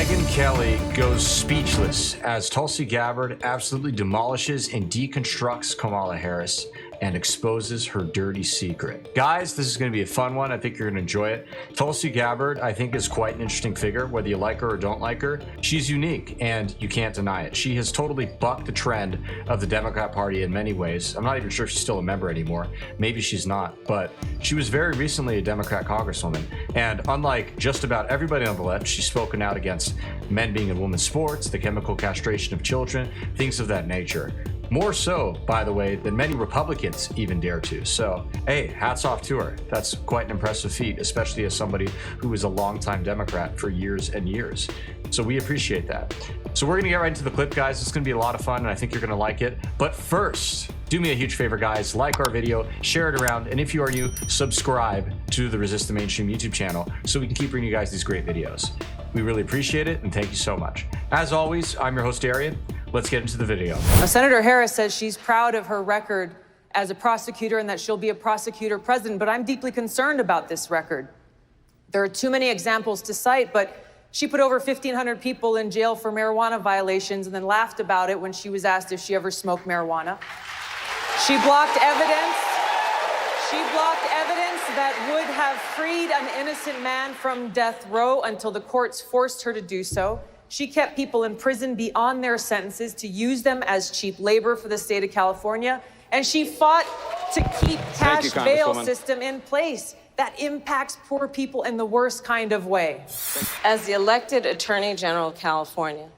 Megyn Kelly goes speechless as Tulsi Gabbard absolutely demolishes and deconstructs Kamala Harris and exposes her dirty secret. Guys, this is going to be a fun one. I think you're going to enjoy it. Tulsi Gabbard, I think, is quite an interesting figure, whether you like her or don't like her. She's unique, and you can't deny it. She has totally bucked the trend of the Democrat Party in many ways. I'm not even sure if she's still a member anymore. Maybe she's not, but she was very recently a Democrat congresswoman. And unlike just about everybody on the left, she's spoken out against men being in women's sports, the chemical castration of children, things of that nature. More so, by the way, than many Republicans even dare to. So, hey, hats off to her. That's quite an impressive feat, especially as somebody who was a longtime Democrat for years and years. So we appreciate that. So we're gonna get right into the clip, guys. It's gonna be a lot of fun, and I think you're gonna like it. But first, do me a huge favor, guys. Like our video, share it around, and if you are new, subscribe to the Resist the Mainstream YouTube channel so we can keep bringing you guys these great videos. We really appreciate it, and thank you so much. As always, I'm your host, Darian. Let's get into the video. Now, Senator Harris says she's proud of her record as a prosecutor and that she'll be a prosecutor president, but I'm deeply concerned about this record. There are too many examples to cite, but she put over 1,500 people in jail for marijuana violations and then laughed about it when she was asked if she ever smoked marijuana. She blocked evidence. She blocked evidence that would have freed an innocent man from death row until the courts forced her to do so. She kept people in prison beyond their sentences to use them as cheap labor for the state of California. And she fought to keep cash bail system in place that impacts poor people in the worst kind of way. As the elected Attorney General of California,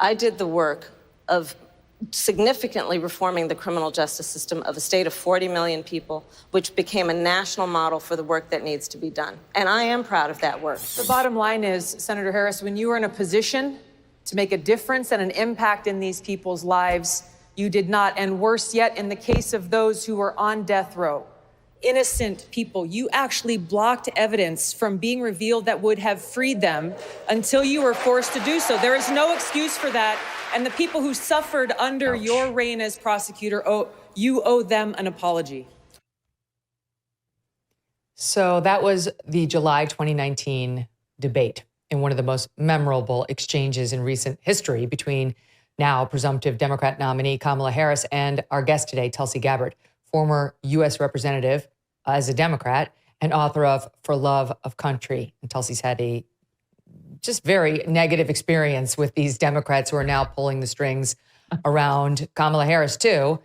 I did the work of significantly reforming the criminal justice system of a state of 40 million people, which became a national model for the work that needs to be done. And I am proud of that work. The bottom line is, Senator Harris, when you were in a position to make a difference and an impact in these people's lives, you did not. And worse yet, in the case of those who were on death row, innocent people, you actually blocked evidence from being revealed that would have freed them until you were forced to do so. There is no excuse for that. And the people who suffered under your reign as prosecutor, you owe them an apology. So that was the July 2019 debate and one of the most memorable exchanges in recent history between now presumptive Democrat nominee Kamala Harris and our guest today, Tulsi Gabbard, former U.S. representative as a Democrat and author of For Love of Country. And Tulsi's had a just very negative experience with these Democrats who are now pulling the strings around Kamala Harris too.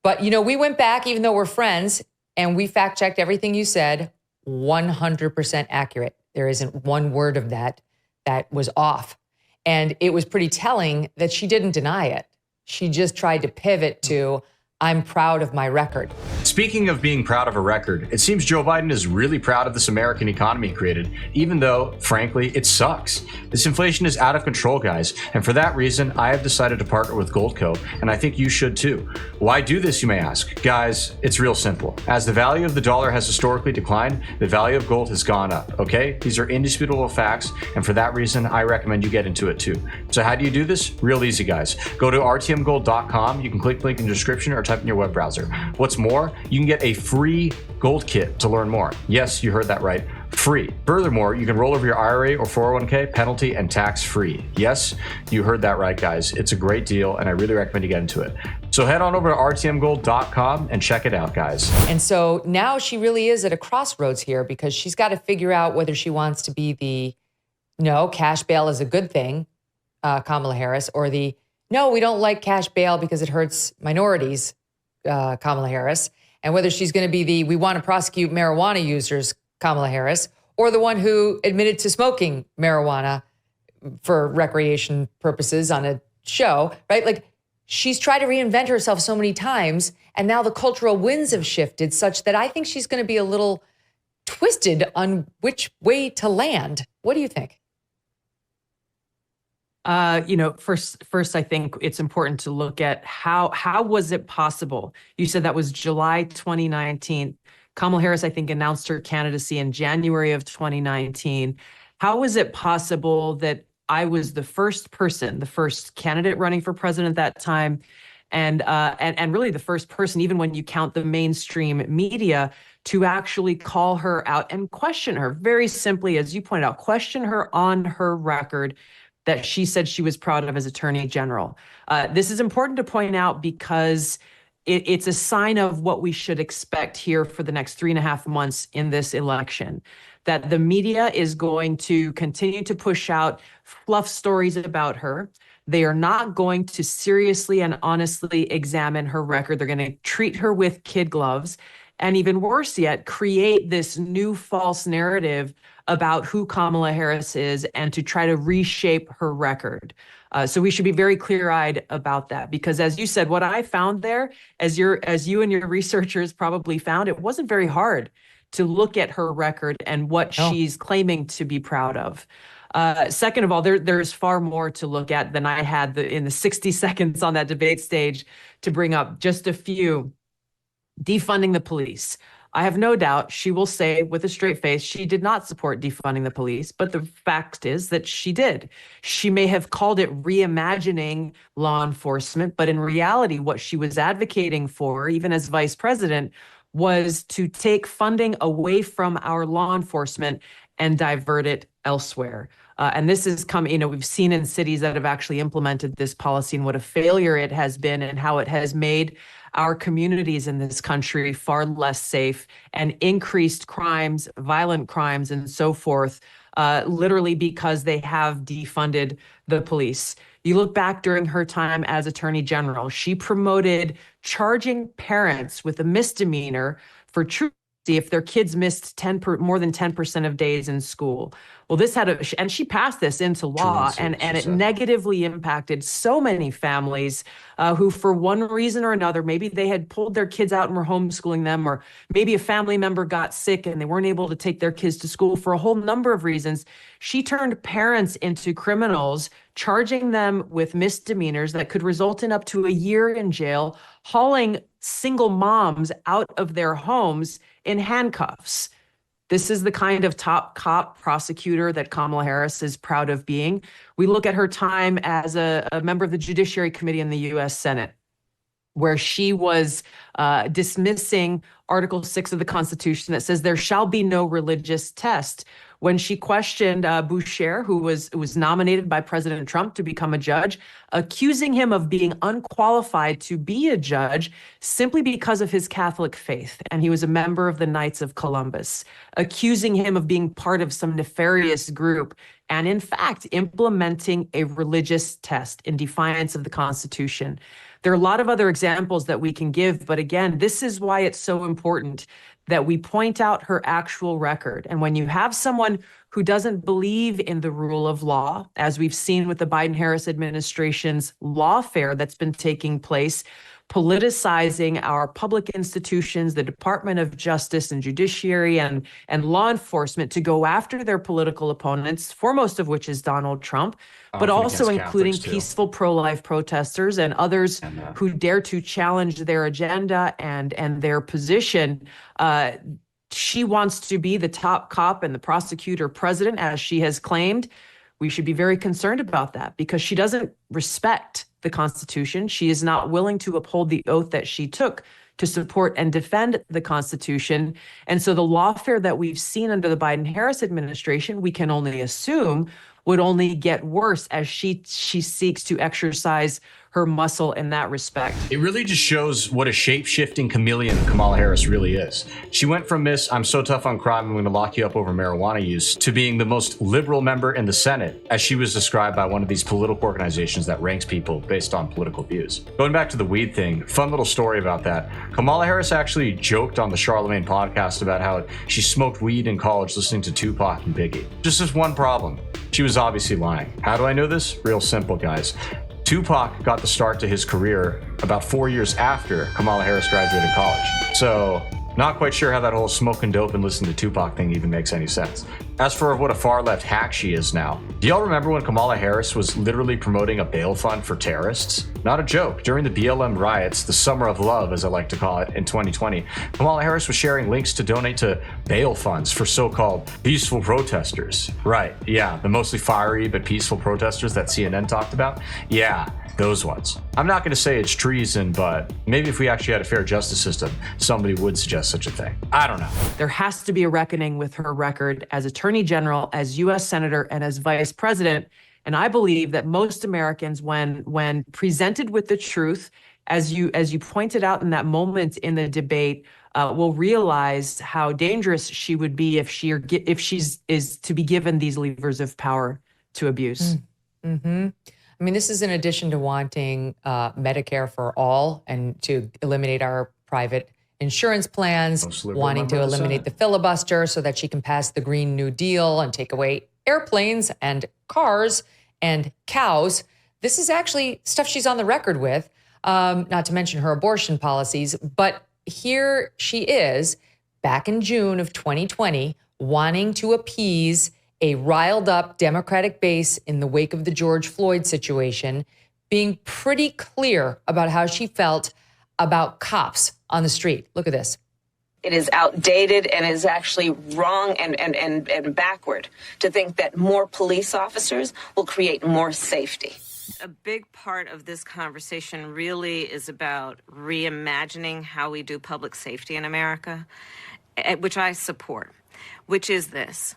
But, you know, we went back, even though we're friends, and we fact checked everything you said, 100% accurate. There isn't one word of that was off. And it was pretty telling that she didn't deny it. She just tried to pivot to, I'm proud of my record. Speaking of being proud of a record, it seems Joe Biden is really proud of this American economy he created, even though, frankly, it sucks. This inflation is out of control, guys, and for that reason, I have decided to partner with Goldco, and I think you should too. Why do this, you may ask? Guys, it's real simple. As the value of the dollar has historically declined, the value of gold has gone up, okay? These are indisputable facts, and for that reason, I recommend you get into it too. So how do you do this? Real easy, guys. Go to rtmgold.com. You can click the link in the description or type in your web browser. What's more, you can get a free gold kit to learn more. Yes, you heard that right. Free. Furthermore, you can roll over your IRA or 401k penalty and tax free. Yes, you heard that right, guys. It's a great deal, and I really recommend you get into it. So head on over to rtmgold.com and check it out, guys. And so now she really is at a crossroads here because she's got to figure out whether she wants to be the, no, cash bail is a good thing, Kamala Harris, or the, no, we don't like cash bail because it hurts minorities, Kamala Harris, and whether she's going to be the, we want to prosecute marijuana users, Kamala Harris, or the one who admitted to smoking marijuana for recreation purposes on a show, right? Like, she's tried to reinvent herself so many times, and now the cultural winds have shifted such that I think she's going to be a little twisted on which way to land. What do you think? First, I think it's important to look at how was it possible? You said that was July 2019. Kamala Harris, I think, announced her candidacy in January of 2019. How was it possible that I was the first person, the first candidate running for president at that time, and really the first person, even when you count the mainstream media, to actually call her out and question her very simply, as you pointed out, question her on her record, that she said she was proud of as Attorney General. This is important to point out because it's a sign of what we should expect here for the next 3.5 months in this election, that the media is going to continue to push out fluff stories about her. They are not going to seriously and honestly examine her record. They're going to treat her with kid gloves, and even worse yet, create this new false narrative about who Kamala Harris is and to try to reshape her record. So we should be very clear-eyed about that, because as you said, what I found there, as you and your researchers probably found, it wasn't very hard to look at her record and what she's claiming to be proud of. Second of all, there's far more to look at than I had in the 60 seconds on that debate stage to bring up. Just a few. Defunding the police. I have no doubt she will say with a straight face she did not support defunding the police, but the fact is that she did. She may have called it reimagining law enforcement, but in reality, what she was advocating for, even as vice president, was to take funding away from our law enforcement and divert it elsewhere. And this has come, we've seen in cities that have actually implemented this policy and what a failure it has been and how it has made our communities in this country far less safe and increased crimes, violent crimes, and so forth, literally because they have defunded the police. You look back during her time as Attorney General, she promoted charging parents with a misdemeanor for truancy if their kids missed more than 10% of days in school. Well, this and she passed this into law, and it negatively impacted so many families who, for one reason or another, maybe they had pulled their kids out and were homeschooling them, or maybe a family member got sick and they weren't able to take their kids to school for a whole number of reasons. She turned parents into criminals, charging them with misdemeanors that could result in up to a year in jail, hauling single moms out of their homes in handcuffs. This is the kind of top cop prosecutor that Kamala Harris is proud of being. We look at her time as a member of the Judiciary Committee in the U.S. Senate, where she was dismissing Article 6 of the Constitution that says there shall be no religious test. When she questioned Boucher, who was nominated by President Trump to become a judge, accusing him of being unqualified to be a judge simply because of his Catholic faith, and he was a member of the Knights of Columbus, accusing him of being part of some nefarious group, and in fact, implementing a religious test in defiance of the Constitution. There are a lot of other examples that we can give, but again, this is why it's so important that we point out her actual record. And when you have someone who doesn't believe in the rule of law, as we've seen with the Biden-Harris administration's lawfare that's been taking place, politicizing our public institutions, the Department of Justice and Judiciary and law enforcement to go after their political opponents, foremost of which is Donald Trump, but also including peaceful pro-life protesters and others who dare to challenge their agenda and their position. She wants to be the top cop and the prosecutor president, as she has claimed. We should be very concerned about that because she doesn't respect the Constitution. She is not willing to uphold the oath that she took to support and defend the Constitution. And so the lawfare that we've seen under the Biden-Harris administration, we can only assume would only get worse as she seeks to exercise her muscle in that respect. It really just shows what a shape-shifting chameleon Kamala Harris really is. She went from Miss I'm so tough on crime, I'm going to lock you up over marijuana use, to being the most liberal member in the Senate, as she was described by one of these political organizations that ranks people based on political views. Going back to the weed thing, fun little story about that. Kamala Harris actually joked on the Charlemagne podcast about how she smoked weed in college listening to Tupac and Biggie. Just this one problem. She was obviously lying. How do I know this? Real simple, guys. Tupac got the start to his career about 4 years after Kamala Harris graduated college. So not quite sure how that whole smoking dope and listening to Tupac thing even makes any sense. As for what a far left hack she is now, do y'all remember when Kamala Harris was literally promoting a bail fund for terrorists? Not a joke. During the BLM riots, the Summer of Love, as I like to call it, in 2020, Kamala Harris was sharing links to donate to bail funds for so-called peaceful protesters. Right, yeah, the mostly fiery but peaceful protesters that CNN talked about? Yeah, those ones. I'm not going to say it's treason, but maybe if we actually had a fair justice system, somebody would suggest such a thing. I don't know. There has to be a reckoning with her record as Attorney General, as U.S. Senator, and as Vice President, And I believe that most Americans, when presented with the truth, as you pointed out in that moment in the debate, will realize how dangerous she would be if she's to be given these levers of power to abuse. Mm-hmm. I mean, this is in addition to wanting Medicare for all and to eliminate our private insurance plans, wanting to eliminate the filibuster so that she can pass the Green New Deal and take away airplanes and cars and cows. This is actually stuff she's on the record with, not to mention her abortion policies. But here she is back in June of 2020, wanting to appease a riled up Democratic base in the wake of the George Floyd situation, being pretty clear about how she felt about cops on the street. Look at this. It is outdated and is actually wrong and backward to think that more police officers will create more safety. A big part of this conversation really is about reimagining how we do public safety in America, which I support, which is this.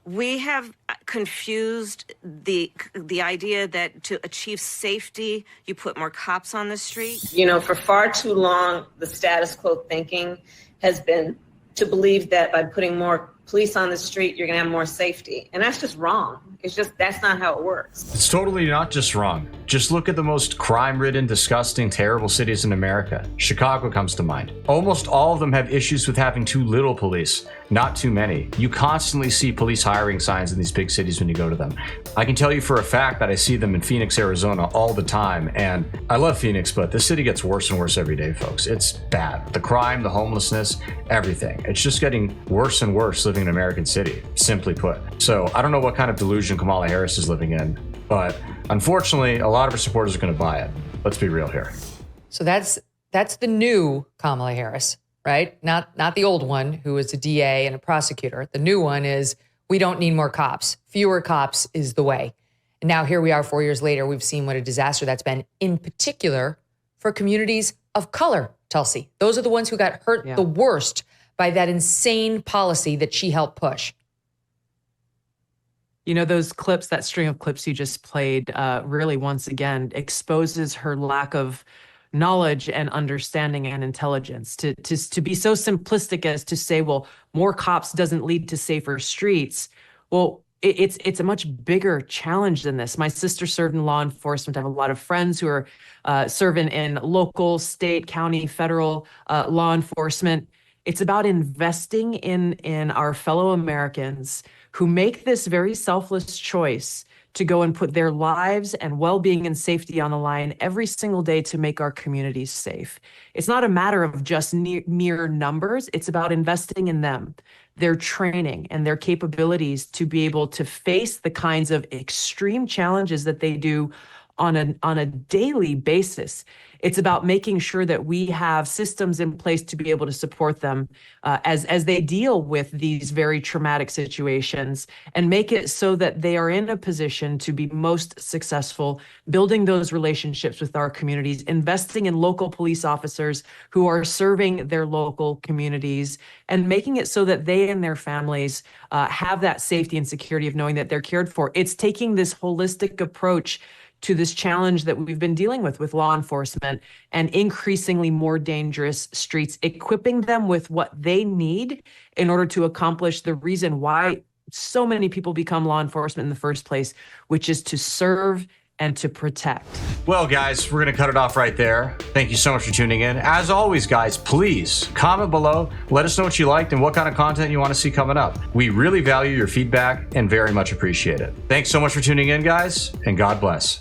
We have confused the idea that to achieve safety, you put more cops on the street. You know, for far too long, the status quo thinking has been to believe that by putting more police on the street, you're going to have more safety. And that's just wrong. It's just, that's not how it works. It's totally not just wrong. Just look at the most crime-ridden, disgusting, terrible cities in America. Chicago comes to mind. Almost all of them have issues with having too little police, not too many. You constantly see police hiring signs in these big cities when you go to them. I can tell you for a fact that I see them in Phoenix, Arizona all the time. And I love Phoenix, but this city gets worse and worse every day, folks. It's bad. The crime, the homelessness, everything. It's just getting worse and worse living in an American city, simply put. So I don't know what kind of delusion Kamala Harris is living in, but unfortunately, a lot of her supporters are going to buy it. Let's be real here. So that's the new Kamala Harris, right? Not the old one who was a DA and a prosecutor. The new one is, we don't need more cops. Fewer cops is the way. And now here we are 4 years later, we've seen what a disaster that's been, in particular for communities of color, Tulsi. Those are the ones who got hurt the worst by that insane policy that she helped push. You know, those clips, that string of clips you just played, really once again exposes her lack of knowledge and understanding and intelligence. To be so simplistic as to say, well, more cops doesn't lead to safer streets. Well, it's a much bigger challenge than this. My sister served in law enforcement. I have a lot of friends who are serving in local, state, county, federal law enforcement. It's about investing in our fellow Americans who make this very selfless choice to go and put their lives and well-being and safety on the line every single day to make our communities safe. It's not a matter of just mere numbers. It's about investing in them, their training and their capabilities to be able to face the kinds of extreme challenges that they do on a daily basis. It's about making sure that we have systems in place to be able to support them as they deal with these very traumatic situations, and make it so that they are in a position to be most successful, building those relationships with our communities, investing in local police officers who are serving their local communities, and making it so that they and their families have that safety and security of knowing that they're cared for. It's taking this holistic approach to this challenge that we've been dealing with law enforcement and increasingly more dangerous streets, equipping them with what they need in order to accomplish the reason why so many people become law enforcement in the first place, which is to serve and to protect. Well, guys, we're going to cut it off right there. Thank you so much for tuning in. As always, guys, please comment below. Let us know what you liked and what kind of content you want to see coming up. We really value your feedback and very much appreciate it. Thanks so much for tuning in, guys, and God bless.